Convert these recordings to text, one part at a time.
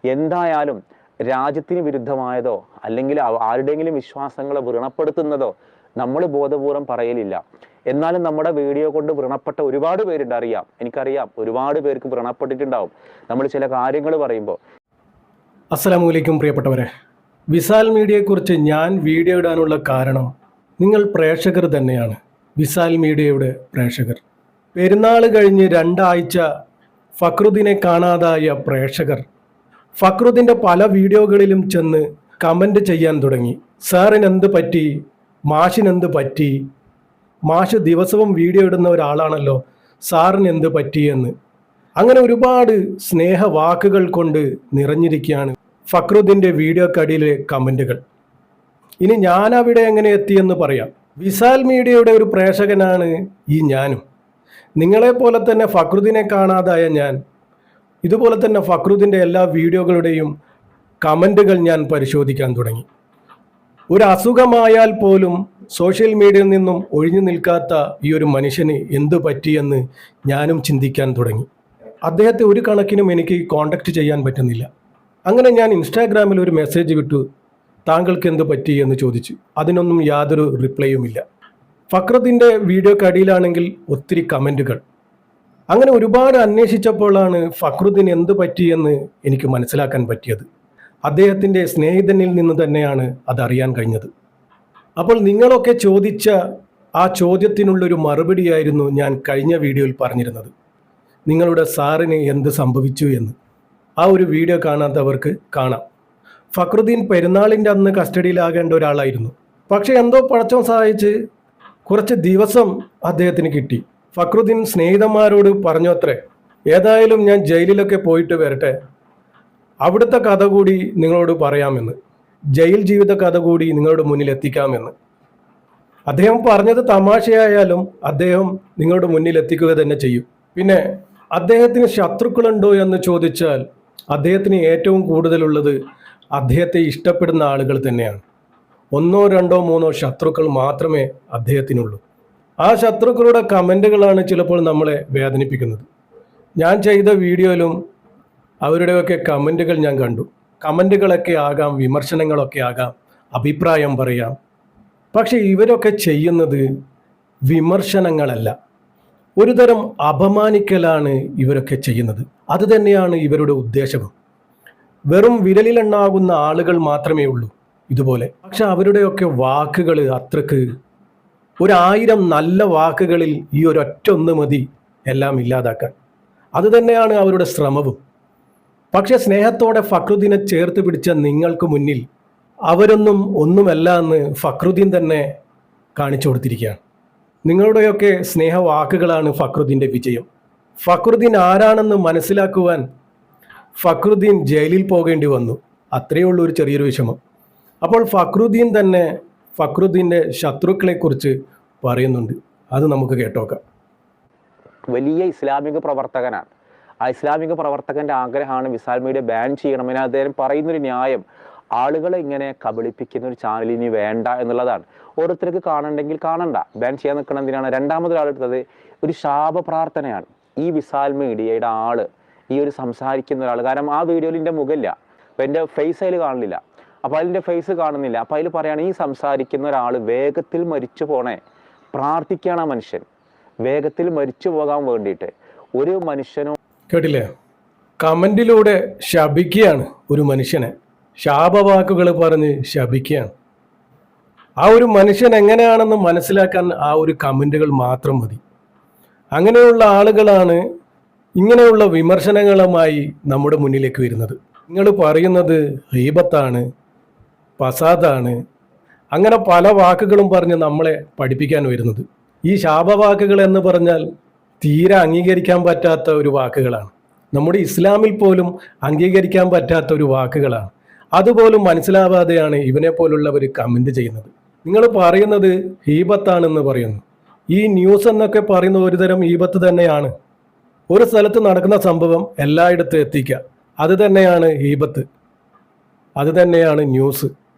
എന്തായാലും രാജ്യത്തിന് വിരുദ്ധമായതോ അല്ലെങ്കിൽ ആരുടെയെങ്കിലും വിശ്വാസങ്ങളെ വ്രണപ്പെടുത്തുന്നതോ നമ്മൾ ബോധപൂർവം പറയലില്ല. എന്നാലും നമ്മുടെ വീഡിയോ കൊണ്ട് വ്രണപ്പെട്ട ഒരുപാട് പേരുണ്ട്, അറിയാം, എനിക്കറിയാം, ഒരുപാട് പേർക്ക് വ്രണപ്പെട്ടിട്ടുണ്ടാവും നമ്മൾ ചില കാര്യങ്ങൾ പറയുമ്പോൾ. അസ്സലാമു അലൈക്കും പ്രിയപ്പെട്ടവരെ, വിസാൽ മീഡിയയെക്കുറിച്ച് ഞാൻ വീഡിയോ ഇടാനുള്ള കാരണം നിങ്ങൾ പ്രേക്ഷകർ തന്നെയാണ്. വിസാൽ മീഡിയയുടെ പ്രേക്ഷകർ. പെരുന്നാൾ കഴിഞ്ഞ് 2 ആഴ്ച ഫക്രുദ്ദീനെ കാണാതായ പ്രേക്ഷകർ ഫക്രുദ്ദീൻ്റെ പല വീഡിയോകളിലും ചെന്ന് കമൻ്റ് ചെയ്യാൻ തുടങ്ങി. സാറിന് എന്ത് പറ്റി, മാഷിനെന്ത് പറ്റി, മാഷ് ദിവസവും വീഡിയോ ഇടുന്ന ഒരാളാണല്ലോ, സാറിന് എന്ത് പറ്റിയെന്ന്. അങ്ങനെ ഒരുപാട് സ്നേഹവാക്കുകൾ കൊണ്ട് നിറഞ്ഞിരിക്കുകയാണ് ഫക്രുദ്ദീൻ്റെ വീഡിയോക്കടിയിലെ കമൻറ്റുകൾ. ഇനി ഞാൻ അവിടെ എങ്ങനെ എത്തിയെന്ന് പറയാം. വിസാൽ മീഡിയയുടെ ഒരു പ്രേക്ഷകനാണ് ഈ ഞാനും. നിങ്ങളെപ്പോലെ തന്നെ ഫക്രുദ്ദീനെ കാണാതായ ഞാൻ ഇതുപോലെ തന്നെ ഫക്രുദ്ദീൻ്റെ എല്ലാ വീഡിയോകളുടെയും കമൻറ്റുകൾ ഞാൻ പരിശോധിക്കാൻ തുടങ്ങി. ഒരു അസുഖമായാൽ പോലും സോഷ്യൽ മീഡിയയിൽ നിന്നും ഒഴിഞ്ഞു നിൽക്കാത്ത ഈ ഒരു മനുഷ്യന് എന്തു പറ്റിയെന്ന് ഞാനും ചിന്തിക്കാൻ തുടങ്ങി. അദ്ദേഹത്തെ ഒരു കണക്കിനും എനിക്ക് കോണ്ടാക്ട് ചെയ്യാൻ പറ്റുന്നില്ല. അങ്ങനെ ഞാൻ ഇൻസ്റ്റാഗ്രാമിൽ ഒരു മെസ്സേജ് വിട്ടു, താങ്കൾക്ക് എന്ത് പറ്റി എന്ന് ചോദിച്ചു. അതിനൊന്നും യാതൊരു റിപ്ലൈയുമില്ല. ഫക്രുദ്ദീൻ്റെ വീഡിയോക്കടിയിലാണെങ്കിൽ ഒത്തിരി കമൻറ്റുകൾ. അങ്ങനെ ഒരുപാട് അന്വേഷിച്ചപ്പോഴാണ് ഫക്രുദ്ദീന് എന്ത് പറ്റിയെന്ന് എനിക്ക് മനസ്സിലാക്കാൻ പറ്റിയത്. അദ്ദേഹത്തിൻ്റെ സ്നേഹിതനിൽ നിന്ന് തന്നെയാണ് അതറിയാൻ കഴിഞ്ഞത്. അപ്പോൾ നിങ്ങളൊക്കെ ചോദിച്ച ആ ചോദ്യത്തിനുള്ളൊരു മറുപടിയായിരുന്നു ഞാൻ കഴിഞ്ഞ വീഡിയോയിൽ പറഞ്ഞിരുന്നത്. നിങ്ങളുടെ സാറിന് എന്ത് സംഭവിച്ചു എന്ന്. ആ ഒരു വീഡിയോ കാണാത്തവർക്ക് കാണാം. ഫക്രുദ്ദീൻ പെരുന്നാളിൻ്റെ അന്ന് കസ്റ്റഡിയിലാകേണ്ട ഒരാളായിരുന്നു. പക്ഷേ എന്തോ പടച്ചോൻ സഹായിച്ച് കുറച്ച് ദിവസം അദ്ദേഹത്തിന് കിട്ടി. ഫക്രുദ്ദീൻ സ്നേഹിതന്മാരോട് പറഞ്ഞു അത്രേ, ഏതായാലും ഞാൻ ജയിലിലൊക്കെ പോയിട്ട് വരട്ടെ, അവിടുത്തെ കഥ കൂടി നിങ്ങളോട് പറയാമെന്ന്, ജയിൽ ജീവിത കഥ കൂടി നിങ്ങളുടെ മുന്നിൽ എത്തിക്കാമെന്ന്. അദ്ദേഹം പറഞ്ഞത് തമാശയായാലും അദ്ദേഹം നിങ്ങളുടെ മുന്നിൽ എത്തിക്കുക തന്നെ ചെയ്യും. പിന്നെ അദ്ദേഹത്തിന് ശത്രുക്കളുണ്ടോ എന്ന് ചോദിച്ചാൽ അദ്ദേഹത്തിന് ഏറ്റവും കൂടുതലുള്ളത് അദ്ദേഹത്തെ ഇഷ്ടപ്പെടുന്ന ആളുകൾ തന്നെയാണ്. 1, 2, 3 ശത്രുക്കൾ മാത്രമേ അദ്ദേഹത്തിനുള്ളൂ. ആ ശത്രുക്കളുടെ കമൻറ്റുകളാണ് ചിലപ്പോൾ നമ്മളെ വേദനിപ്പിക്കുന്നത്. ഞാൻ ചെയ്ത വീഡിയോയിലും അവരുടെയൊക്കെ കമൻറ്റുകൾ ഞാൻ കണ്ടു. കമൻറ്റുകളൊക്കെ ആകാം, വിമർശനങ്ങളൊക്കെ ആകാം, അഭിപ്രായം പറയാം. പക്ഷേ ഇവരൊക്കെ ചെയ്യുന്നത് വിമർശനങ്ങളല്ല, ഒരു തരം അപമാനിക്കലാണ് ഇവരൊക്കെ ചെയ്യുന്നത്. അത് തന്നെയാണ് ഇവരുടെ ഉദ്ദേശവും. വെറും വിരലിലെണ്ണാകുന്ന ആളുകൾ മാത്രമേ ഉള്ളൂ ഇതുപോലെ. പക്ഷെ അവരുടെയൊക്കെ വാക്കുകൾ അത്രക്ക് 1000 നല്ല വാക്കുകളിൽ ഈ ഒരൊറ്റ ഒന്ന് മതി എല്ലാം ഇല്ലാതാക്കാൻ. അതുതന്നെയാണ് അവരുടെ ശ്രമവും. പക്ഷെ സ്നേഹത്തോടെ ഫക്രുദ്ദീനെ ചേർത്ത് പിടിച്ച നിങ്ങൾക്ക് മുന്നിൽ അവരൊന്നും ഒന്നുമല്ല എന്ന് ഫക്രുദ്ദീൻ തന്നെ കാണിച്ചു കൊടുത്തിരിക്കുകയാണ്. നിങ്ങളുടെയൊക്കെ സ്നേഹവാക്കുകളാണ് ഫക്രുദ്ദീൻ്റെ വിജയം. ഫക്രുദ്ദീൻ ആരാണെന്ന് മനസ്സിലാക്കുവാൻ ഫക്രുദ്ദീൻ ജയിലിൽ പോകേണ്ടി വന്നു. അത്രയേ ഉള്ളൂ ഒരു ചെറിയൊരു വിഷമം. അപ്പോൾ ഫക്രുദ്ദീൻ തന്നെ ഫക്രുദ്ദീൻ്റെ ശത്രുക്കളെക്കുറിച്ച് പറയുന്നുണ്ട്. അത് നമുക്ക് കേട്ടോക്കാം. വലിയ ഇസ്ലാമിക പ്രവർത്തകനാണ്. ആ ഇസ്ലാമിക പ്രവർത്തകൻ്റെ ആഗ്രഹമാണ് വിസാൽ മീഡിയ ബാൻ ചെയ്യണമെന്ന്. അദ്ദേഹം പറയുന്നൊരു ന്യായം, ആളുകളെ ഇങ്ങനെ കബളിപ്പിക്കുന്ന ഒരു ചാനൽ ഇനി വേണ്ട എന്നുള്ളതാണ്. ഓരോരുത്തർക്ക് കാണണ്ടെങ്കിൽ കാണണ്ട, ബാൻ ചെയ്യാൻ നിൽക്കണം എന്തിനാണ്. രണ്ടാമതൊരാളെടുത്തത് ഒരു ശാപ പ്രാർത്ഥനയാണ്. ഈ വിസാൽ മീഡിയയുടെ ആള്, ഈ ഒരു സംസാരിക്കുന്ന ഒരാൾ, കാരണം ആ വീഡിയോയിൽ എൻ്റെ മുഖമില്ല, അപ്പം എൻ്റെ ഫേസ് അതിൽ കാണുന്നില്ല, അപ്പോൾ അതിൻ്റെ ഫേസ് കാണുന്നില്ല. അപ്പോൾ അതിൽ പറയുകയാണ്, ഈ സംസാരിക്കുന്ന ഒരാൾ വേഗത്തിൽ മരിച്ചു പോണേ, പ്രാർത്ഥിക്കുകയാണ് ആ മനുഷ്യൻ, വേഗത്തിൽ മരിച്ചു പോകാൻ വേണ്ടിയിട്ട്. ഒരു മനുഷ്യനോ കേട്ടില്ലേ, കമൻറ്റിലൂടെ ശപിക്കുകയാണ് ഒരു മനുഷ്യനെ, ശാപവാക്കുകൾ പറഞ്ഞ് ശപിക്കുകയാണ്. ആ ഒരു മനുഷ്യൻ എങ്ങനെയാണെന്ന് മനസ്സിലാക്കാൻ ആ ഒരു കമൻറ്റുകൾ മാത്രം മതി. അങ്ങനെയുള്ള ആളുകളാണ് ഇങ്ങനെയുള്ള വിമർശനങ്ങളുമായി നമ്മുടെ മുന്നിലേക്ക് വരുന്നത്. നിങ്ങൾ പറയുന്നത് ഗീബത്താണ്, ഫസാദാണ്, അങ്ങനെ പല വാക്കുകളും പറഞ്ഞ് നമ്മളെ പഠിപ്പിക്കാൻ വരുന്നത്. ഈ ശാപവാക്കുകൾ എന്ന് പറഞ്ഞാൽ തീരെ അംഗീകരിക്കാൻ പറ്റാത്ത ഒരു വാക്കുകളാണ്. നമ്മുടെ ഇസ്ലാമിൽ പോലും അംഗീകരിക്കാൻ പറ്റാത്ത ഒരു വാക്കുകളാണ്. അതുപോലും മനസ്സിലാവാതെയാണ് ഇവനെ പോലുള്ളവർ കമൻറ്റ് ചെയ്യുന്നത്. നിങ്ങൾ പറയുന്നത് ഗീബത്താണെന്ന് പറയുന്നു. ഈ ന്യൂസ് എന്നൊക്കെ പറയുന്ന ഒരുതരം ഗീബത്ത് തന്നെയാണ്. ഒരു സ്ഥലത്ത് നടക്കുന്ന സംഭവം എല്ലായിടത്തും എത്തിക്കുക, അത് തന്നെയാണ് ഗീബത്ത്, അത് തന്നെയാണ് ന്യൂസ്.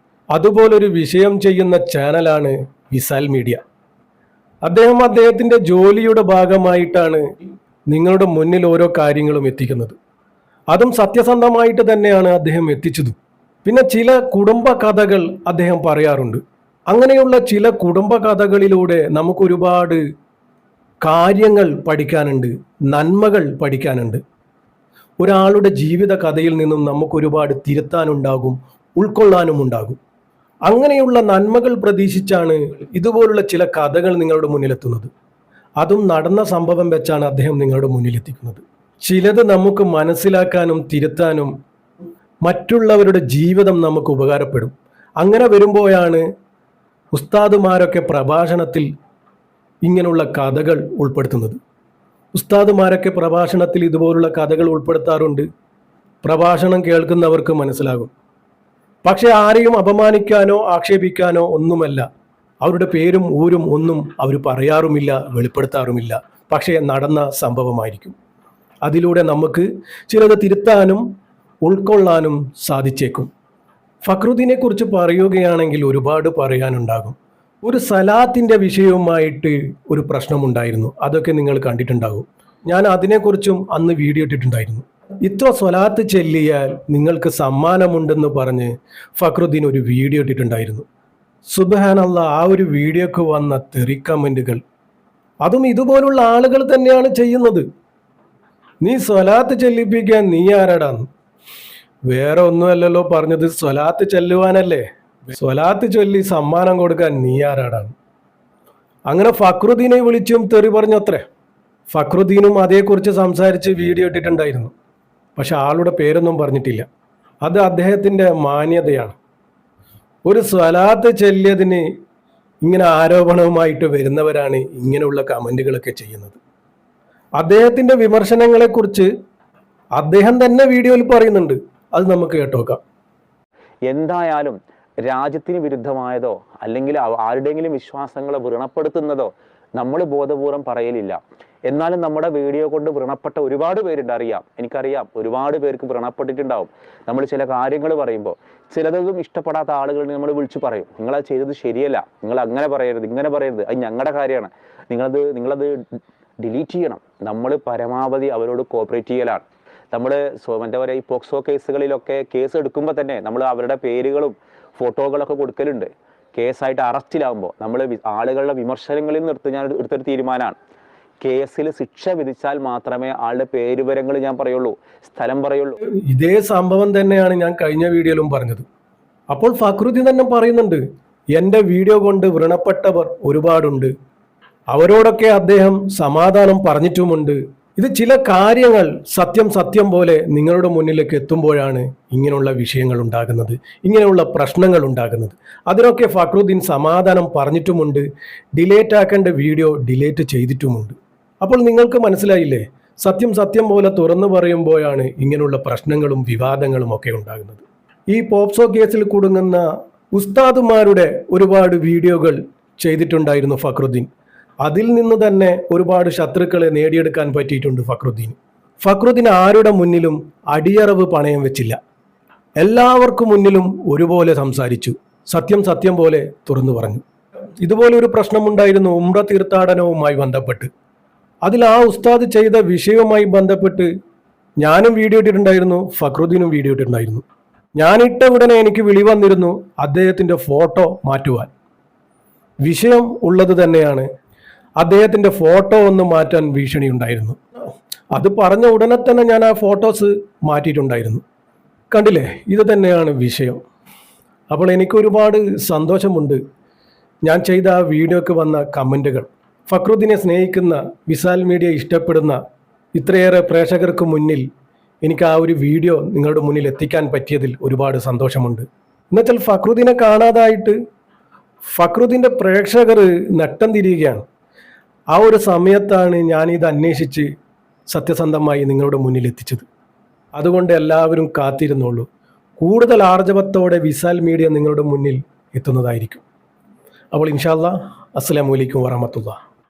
അതുപോലൊരു വിഷയം ചെയ്യുന്ന ചാനലാണ് വിസാൽ മീഡിയ. അദ്ദേഹത്തിൻ്റെ ജോലിയുടെ ഭാഗമായിട്ടാണ് നിങ്ങളുടെ മുന്നിൽ ഓരോ കാര്യങ്ങളും എത്തിക്കുന്നത്. അതും സത്യസന്ധമായിട്ട് തന്നെയാണ് അദ്ദേഹം എത്തിച്ചത്. പിന്നെ ചില കുടുംബ കഥകൾ അദ്ദേഹം പറയാറുണ്ട്. അങ്ങനെയുള്ള ചില കുടുംബ കഥകളിലൂടെ നമുക്കൊരുപാട് കാര്യങ്ങൾ പഠിക്കാനുണ്ട്, നന്മകൾ പഠിക്കാനുണ്ട്. ഒരാളുടെ ജീവിത കഥയിൽ നിന്നും നമുക്കൊരുപാട് തിരുത്താനുണ്ടാകും, ഉൾക്കൊള്ളാനും ഉണ്ടാകും. അങ്ങനെയുള്ള നന്മകൾ പ്രതീക്ഷിച്ചാണ് ഇതുപോലുള്ള ചില കഥകൾ നിങ്ങളുടെ മുന്നിലെത്തുന്നത്. അതും നടന്ന സംഭവം വെച്ചാണ് അദ്ദേഹം നിങ്ങളുടെ മുന്നിലെത്തിക്കുന്നത്. ചിലത് നമുക്ക് മനസ്സിലാക്കാനും തിരുത്താനും മറ്റുള്ളവരുടെ ജീവിതം നമുക്ക് ഉപകാരപ്പെടും. അങ്ങനെ വരുമ്പോഴാണ് ഉസ്താദുമാരൊക്കെ പ്രഭാഷണത്തിൽ ഇങ്ങനെയുള്ള കഥകൾ ഉൾപ്പെടുത്തുന്നത്. ഉസ്താദുമാരൊക്കെ പ്രഭാഷണത്തിൽ ഇതുപോലുള്ള കഥകൾ ഉൾപ്പെടുത്താറുണ്ട്. പ്രഭാഷണം കേൾക്കുന്നവർക്ക് മനസ്സിലാകും. പക്ഷെ ആരെയും അപമാനിക്കാനോ ആക്ഷേപിക്കാനോ ഒന്നുമല്ല. അവരുടെ പേരും ഊരും ഒന്നും അവർ പറയാറുമില്ല, വെളിപ്പെടുത്താറുമില്ല. പക്ഷേ നടന്ന സംഭവമായിരിക്കും. അതിലൂടെ നമുക്ക് ചിലത് തിരുത്താനും ഉൾക്കൊള്ളാനും സാധിച്ചേക്കും. ഫക്രുദ്ദീനെ കുറിച്ച് പറയുകയാണെങ്കിൽ ഒരുപാട് പറയാനുണ്ടാകും. ഒരു സലാത്തിൻ്റെ വിഷയവുമായിട്ട് ഒരു പ്രശ്നമുണ്ടായിരുന്നു. അതൊക്കെ നിങ്ങൾ കണ്ടിട്ടുണ്ടാകും. ഞാൻ അതിനെക്കുറിച്ചും അന്ന് വീഡിയോ ഇട്ടിട്ടുണ്ടായിരുന്നു. ഇത്ര സ്വലാത്ത് ചെല്ലിയാൽ നിങ്ങൾക്ക് സമ്മാനമുണ്ടെന്ന് പറഞ്ഞ് ഫക്രുദ്ദീൻ ഒരു വീഡിയോ ഇട്ടിട്ടുണ്ടായിരുന്നു. സുബ്ഹാനല്ലാഹ്, ആ ഒരു വീഡിയോക്ക് വന്ന തെറി കമൻറ്റുകൾ, അതും ഇതുപോലുള്ള ആളുകൾ തന്നെയാണ് ചെയ്യുന്നത്. നീ സ്വലാത്ത് ചെല്ലിപ്പിക്കാൻ നീ ആരാടാന്ന്? വേറെ ഒന്നുമല്ലല്ലോ പറഞ്ഞത്, സ്വലാത്ത് ചെല്ലുവാനല്ലേ. സ്വലാത്ത് ചൊല്ലി സമ്മാനം കൊടുക്കാൻ നീ ആരാടാണ്? അങ്ങനെ ഫക്രുദ്ദീനെ വിളിച്ചും തെറി പറഞ്ഞത്രേ. ഫക്രുദ്ദീനും അതേക്കുറിച്ച് സംസാരിച്ച് വീഡിയോ ഇട്ടിട്ടുണ്ടായിരുന്നു. പക്ഷെ ആളുടെ പേരൊന്നും പറഞ്ഞിട്ടില്ല. അത് അദ്ദേഹത്തിൻ്റെ മാന്യതയാണ്. ഒരു സ്വലാത്ത് ചെല്ലിയതിന് ഇങ്ങനെ ആരോപണവുമായിട്ട് വരുന്നവരാണ് ഇങ്ങനെയുള്ള കമൻറ്റുകളൊക്കെ ചെയ്യുന്നത്. അദ്ദേഹത്തിൻ്റെ വിമർശനങ്ങളെക്കുറിച്ച് അദ്ദേഹം തന്നെ വീഡിയോയിൽ പറയുന്നുണ്ട്. അത് നമുക്ക് കേട്ടോക്കാം. എന്തായാലും രാജ്യത്തിന് വിരുദ്ധമായതോ അല്ലെങ്കിൽ ആരുടെയെങ്കിലും വിശ്വാസങ്ങളെ വ്രണപ്പെടുത്തുന്നതോ നമ്മൾ ബോധപൂർവം പറയലില്ല. എന്നാലും നമ്മുടെ വീഡിയോ കൊണ്ട് വ്രണപ്പെട്ട ഒരുപാട് പേരുണ്ട്, അറിയാം, എനിക്കറിയാം. ഒരുപാട് പേർക്ക് വ്രണപ്പെട്ടിട്ടുണ്ടാവും. നമ്മൾ ചില കാര്യങ്ങൾ പറയുമ്പോൾ ചിലതൊന്നും ഇഷ്ടപ്പെടാത്ത ആളുകൾ നമ്മൾ വിളിച്ചു പറയും, നിങ്ങളത് ചെയ്തത് ശരിയല്ല, നിങ്ങൾ അങ്ങനെ പറയരുത്, ഇങ്ങനെ പറയരുത്, അത് ഞങ്ങളുടെ കാര്യമാണ്, നിങ്ങളത് ഡിലീറ്റ് ചെയ്യണം. നമ്മൾ പരമാവധി അവരോട് കോപ്പറേറ്റ് ചെയ്യലാണ്. നമ്മൾ എന്താ പറയുക, ഈ പോക്സോ കേസുകളിലൊക്കെ കേസ് എടുക്കുമ്പോൾ തന്നെ നമ്മൾ അവരുടെ പേരുകളും ഫോട്ടോകളൊക്കെ കൊടുക്കലുണ്ട്. കേസായിട്ട് അറസ്റ്റിലാകുമ്പോൾ നമ്മൾ ആളുകളുടെ വിമർശനങ്ങളിൽ ഞാൻ എടുത്തൊരു തീരുമാനമാണ്, കേസിൽ ശിക്ഷ വിധിച്ചാൽ മാത്രമേ ആളുടെ പേരുവിവരങ്ങൾ ഞാൻ പറയുള്ളൂ, സ്ഥലം പറയുള്ളൂ. ഇതേ സംഭവം തന്നെയാണ് ഞാൻ കഴിഞ്ഞ വീഡിയോയിലും പറഞ്ഞത്. അപ്പോൾ ഫക്രുദ്ദീൻ തന്നെ പറയുന്നുണ്ട്, എൻ്റെ വീഡിയോ കൊണ്ട് വ്രണപ്പെട്ടവർ ഒരുപാടുണ്ട്, അവരോടൊക്കെ അദ്ദേഹം സമാധാനം പറഞ്ഞിട്ടുമുണ്ട്. ഇത് ചില കാര്യങ്ങൾ സത്യം പോലെ നിങ്ങളുടെ മുന്നിലേക്ക് എത്തുമ്പോഴാണ് ഇങ്ങനെയുള്ള വിഷയങ്ങൾ ഉണ്ടാകുന്നത്, ഇങ്ങനെയുള്ള പ്രശ്നങ്ങൾ ഉണ്ടാകുന്നത്. അതിനൊക്കെ ഫക്രുദ്ദീൻ സമാധാനം പറഞ്ഞിട്ടുമുണ്ട്, ഡിലേറ്റ് ആക്കേണ്ട വീഡിയോ ഡിലേറ്റ് ചെയ്തിട്ടുമുണ്ട്. അപ്പോൾ നിങ്ങൾക്ക് മനസ്സിലായില്ലേ, സത്യം പോലെ തുറന്നു പറയുമ്പോഴാണ് ഇങ്ങനെയുള്ള പ്രശ്നങ്ങളും വിവാദങ്ങളും ഒക്കെ ഉണ്ടാകുന്നത്. ഈ പോക്സോ കേസിൽ കുടുങ്ങുന്ന ഉസ്താദുമാരുടെ ഒരുപാട് വീഡിയോകൾ ചെയ്തിട്ടുണ്ടായിരുന്നു ഫക്രുദ്ദീൻ. അതിൽ നിന്ന് തന്നെ ഒരുപാട് ശത്രുക്കളെ നേടിയെടുക്കാൻ പറ്റിയിട്ടുണ്ട് ഫക്രുദ്ദീൻ. ഫക്രുദ്ദീൻ ആരുടെ മുന്നിലും അടിയറവ് പണയം വെച്ചില്ല. എല്ലാവർക്കും മുന്നിലും ഒരുപോലെ സംസാരിച്ചു, സത്യം പോലെ തുറന്നു പറഞ്ഞു. ഇതുപോലെ ഒരു പ്രശ്നമുണ്ടായിരുന്നു ഉംറ തീർത്ഥാടനവുമായി ബന്ധപ്പെട്ട്. അതിൽ ആ ഉസ്താദ് ചെയ്ത വിഷയവുമായി ബന്ധപ്പെട്ട് ഞാനും വീഡിയോ ഇട്ടിട്ടുണ്ടായിരുന്നു, ഫക്രുദ്ദീനും വീഡിയോ ഇട്ടിട്ടുണ്ടായിരുന്നു. ഞാനിട്ട ഉടനെ എനിക്ക് വിളി വന്നിരുന്നു അദ്ദേഹത്തിൻ്റെ ഫോട്ടോ മാറ്റുവാൻ. വിഷയം ഉള്ളത് തന്നെയാണ്, അദ്ദേഹത്തിൻ്റെ ഫോട്ടോ ഒന്ന് മാറ്റാൻ ഭീഷണി ഉണ്ടായിരുന്നു. അത് പറഞ്ഞ ഉടനെ തന്നെ ഞാൻ ആ ഫോട്ടോസ് മാറ്റിയിട്ടുണ്ടായിരുന്നു. കണ്ടില്ലേ, ഇത് തന്നെയാണ് വിഷയം. അപ്പോൾ എനിക്ക് ഒരുപാട് സന്തോഷമുണ്ട് ഞാൻ ചെയ്ത ആ വീഡിയോക്ക് വന്ന കമൻറ്റുകൾ. ഫക്രുദ്ദീനെ സ്നേഹിക്കുന്ന, വിസാൽ മീഡിയ ഇഷ്ടപ്പെടുന്ന ഇത്രയേറെ പ്രേക്ഷകർക്ക് മുന്നിൽ എനിക്ക് ആ ഒരു വീഡിയോ നിങ്ങളുടെ മുന്നിൽ എത്തിക്കാൻ പറ്റിയതിൽ ഒരുപാട് സന്തോഷമുണ്ട്. എന്നുവെച്ചാൽ ഫക്രുദ്ദീനെ കാണാതായിട്ട് ഫക്രുദ്ദീൻ്റെ പ്രേക്ഷകർ നട്ടം തിരിയുകയാണ്. ആ ഒരു സമയത്താണ് ഞാനിത് അന്വേഷിച്ച് സത്യസന്ധമായി നിങ്ങളുടെ മുന്നിൽ എത്തിച്ചത്. അതുകൊണ്ട് എല്ലാവരും കാത്തിരുന്നുള്ളൂ. കൂടുതൽ ആർജവത്തോടെ വിസാൽ മീഡിയ നിങ്ങളുടെ മുന്നിൽ എത്തുന്നതായിരിക്കും. അപ്പോൾ ഇൻഷാ അല്ലാഹ്, അസ്സലാമു അലൈക്കും വറഹ്മത്തുള്ളാഹി.